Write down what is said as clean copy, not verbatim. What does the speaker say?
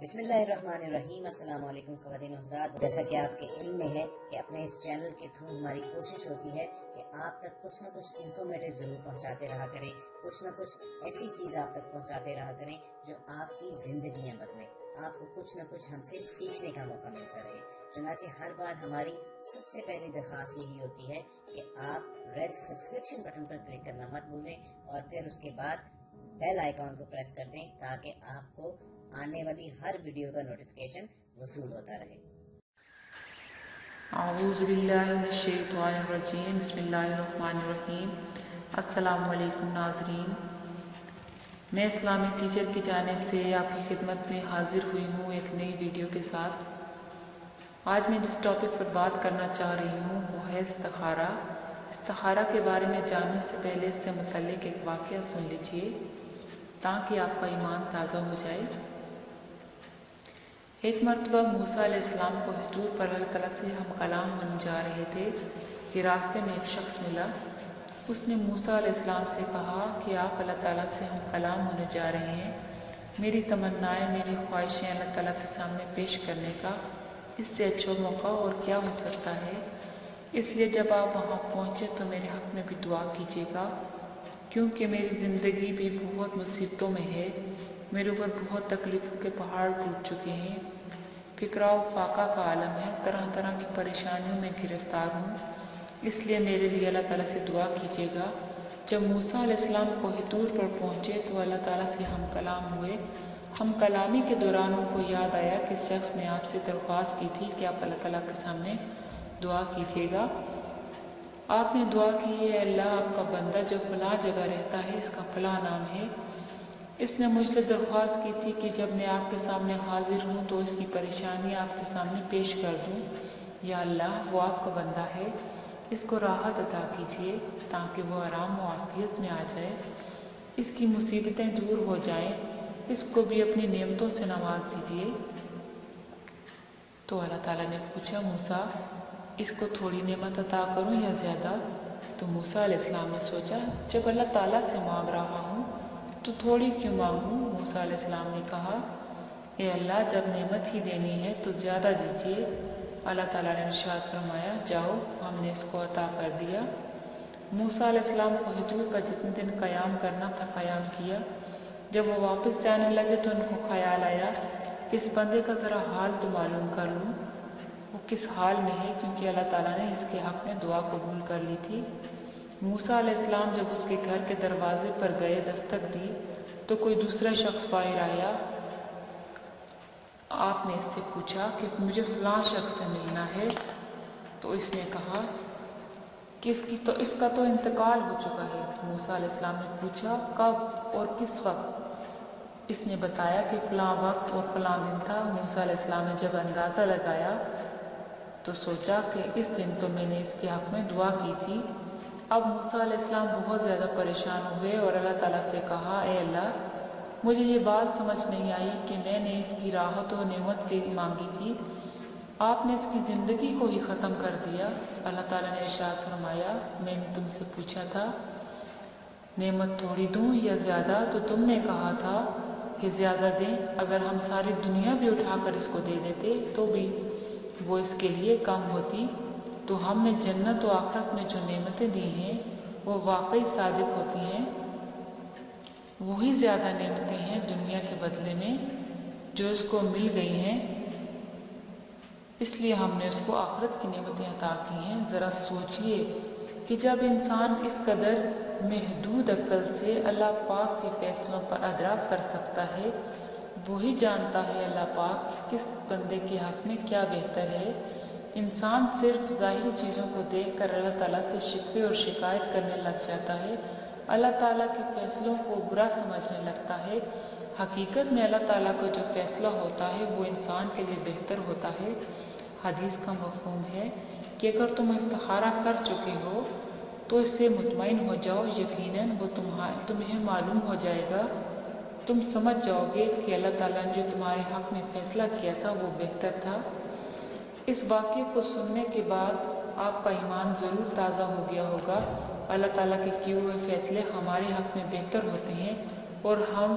بسم اللہ الرحمن الرحیم۔ السلام علیکم خواتین و حضرات، جیسا کہ آپ کے علم میں ہے کہ اپنے اس چینل کے تھرو ہماری کوشش ہوتی ہے کہ آپ تک کچھ نہ کچھ انفارمیٹیو ضرور پہنچاتے رہا کریں، کچھ نہ کچھ ایسی چیز آپ تک پہنچاتے رہا کریں جو آپ کی زندگیاں بدلیں، آپ کو کچھ نہ کچھ ہم سے سیکھنے کا موقع ملتا رہے۔ چنانچہ ہر بار ہماری سب سے پہلی درخواست یہی ہوتی ہے کہ آپ ریڈ سبسکرپشن بٹن پر کلک کرنا مت بھولیں اور پھر اس کے بعد بیل آئیکن کو پریس کر دیں تاکہ آپ کو آنے والی ہر ویڈیو کا نوٹیفیکیشن وصول ہوتا رہے۔ اعوذ باللہ من الشیطان الرجیم، بسم اللہ الرحمن الرحیم۔ السلام علیکم ناظرین، میں اسلامک ٹیچر کی جانب سے آپ کی خدمت میں حاضر ہوئی ہوں ایک نئی ویڈیو کے ساتھ۔ آج میں جس ٹاپک پر بات کرنا چاہ رہی ہوں وہ ہے استخارہ۔ استخارہ کے بارے میں جاننے سے پہلے اس سے متعلق ایک واقعہ سن لیجئے تاکہ آپ کا ایمان تازہ ہو جائے۔ ایک مرتبہ موسیٰ علیہ السلام کو حضور پر اللہ تعالیٰ سے ہم کلام ہونے جا رہے تھے کہ راستے میں ایک شخص ملا۔ اس نے موسیٰ علیہ السلام سے کہا کہ آپ اللہ تعالیٰ سے ہم کلام ہونے جا رہے ہیں، میری تمنائیں، میری خواہشیں اللہ تعالیٰ کے سامنے پیش کرنے کا اس سے اچھا موقع اور کیا ہو سکتا ہے، اس لیے جب آپ وہاں پہنچے تو میرے حق میں بھی دعا کیجیے گا، کیونکہ میری زندگی بھی بہت مصیبتوں میں ہے، میرے اوپر بہت تکلیفوں کے پہاڑ ٹوٹ چکے ہیں، فکرہ و فاقہ کا عالم ہے، طرح طرح کی پریشانیوں میں گرفتار ہوں، اس لیے میرے لیے اللہ تعالیٰ سے دعا کیجیے گا۔ جب موسیٰ علیہ السلام کو حضور پر پہنچے تو اللہ تعالیٰ سے ہم کلام ہوئے۔ ہم کلامی کے دوران ان کو یاد آیا کہ اس شخص نے آپ سے درخواست کی تھی کہ آپ اللہ تعالیٰ کے سامنے دعا کیجیے گا۔ آپ نے دعا کی، اے اللہ، آپ کا بندہ جو فلاں جگہ رہتا ہے، اس کا فلاں نام ہے، اس نے مجھ سے درخواست کی تھی کہ جب میں آپ کے سامنے حاضر ہوں تو اس کی پریشانی آپ کے سامنے پیش کر دوں۔ یا اللہ، وہ آپ کا بندہ ہے، اس کو راحت عطا کیجیے تاکہ وہ آرام و عافیت میں آ جائے، اس کی مصیبتیں دور ہو جائیں، اس کو بھی اپنی نعمتوں سے نواز دیجیے۔ تو اللہ تعالیٰ نے پوچھا، موسیٰ، اس کو تھوڑی نعمت عطا کروں یا زیادہ؟ تو موسیٰ علیہ السلام نے سوچا، جب اللہ تعالیٰ سے مانگ رہا ہوں تو تھوڑی کیوں مانگوں؟ موسیٰ علیہ السلام نے کہا، اے اللہ، جب نعمت ہی دینی ہے تو زیادہ دیجیے۔ اللہ تعالیٰ نے ارشاد فرمایا، جاؤ، ہم نے اس کو عطا کر دیا۔ موسیٰ علیہ السلام کو حضور پر جتنے دن قیام کرنا تھا قیام کیا۔ جب وہ واپس جانے لگے تو ان کو خیال آیا کہ اس بندے کا ذرا حال تو معلوم کر لوں، وہ کس حال میں ہے، کیونکہ اللہ تعالیٰ نے اس کے حق میں دعا قبول کر لی تھی۔ موسیٰ علیہ السلام جب اس کے گھر کے دروازے پر گئے، دستک دی تو کوئی دوسرا شخص باہر آیا۔ آپ نے اس سے پوچھا کہ مجھے فلاں شخص سے ملنا ہے، تو اس نے کہا کہ اس کا تو انتقال ہو چکا ہے۔ موسیٰ علیہ السلام نے پوچھا، کب اور کس وقت؟ اس نے بتایا کہ فلاں وقت اور فلاں دن تھا۔ موسیٰ علیہ السلام نے جب اندازہ لگایا تو سوچا کہ اس دن تو میں نے اس کے حق میں دعا کی تھی۔ اب موسیٰ علیہ السلام بہت زیادہ پریشان ہوئے اور اللہ تعالیٰ سے کہا، اے اللہ، مجھے یہ بات سمجھ نہیں آئی کہ میں نے اس کی راحت و نعمت کے مانگی تھی، آپ نے اس کی زندگی کو ہی ختم کر دیا۔ اللہ تعالیٰ نے ارشاد فرمایا، میں نے تم سے پوچھا تھا نعمت تھوڑی دوں یا زیادہ، تو تم نے کہا تھا کہ زیادہ دیں۔ اگر ہم ساری دنیا بھی اٹھا کر اس کو دے دیتے تو بھی وہ اس کے لیے کم ہوتی۔ تو ہم نے جنت و آخرت میں جو نعمتیں دی ہیں وہ واقعی صادق ہوتی ہیں، وہی زیادہ نعمتیں ہیں دنیا کے بدلے میں جو اس کو مل گئی ہیں، اس لیے ہم نے اس کو آخرت کی نعمتیں عطا کی ہیں۔ ذرا سوچئے کہ جب انسان اس قدر محدود عقل سے اللہ پاک کے فیصلوں پر ادراک کر سکتا ہے، وہی جانتا ہے اللہ پاک کس بندے کے حق میں کیا بہتر ہے۔ انسان صرف ظاہری چیزوں کو دیکھ کر اللہ تعالیٰ سے شکوے اور شکایت کرنے لگ جاتا ہے، اللہ تعالیٰ کے فیصلوں کو برا سمجھنے لگتا ہے۔ حقیقت میں اللہ تعالیٰ کا جو فیصلہ ہوتا ہے وہ انسان کے لیے بہتر ہوتا ہے۔ حدیث کا مفہوم ہے کہ اگر تم استخارہ کر چکے ہو تو اس سے مطمئن ہو جاؤ، یقیناً وہ تمہیں معلوم ہو جائے گا، تم سمجھ جاؤ گے کہ اللہ تعالیٰ نے جو تمہارے حق میں فیصلہ کیا تھا وہ بہتر تھا۔ اس واقعے کو سننے کے بعد آپ کا ایمان ضرور تازہ ہو گیا ہوگا۔ اللہ تعالیٰ کے کیے ہوئے فیصلے ہمارے حق میں بہتر ہوتے ہیں اور ہم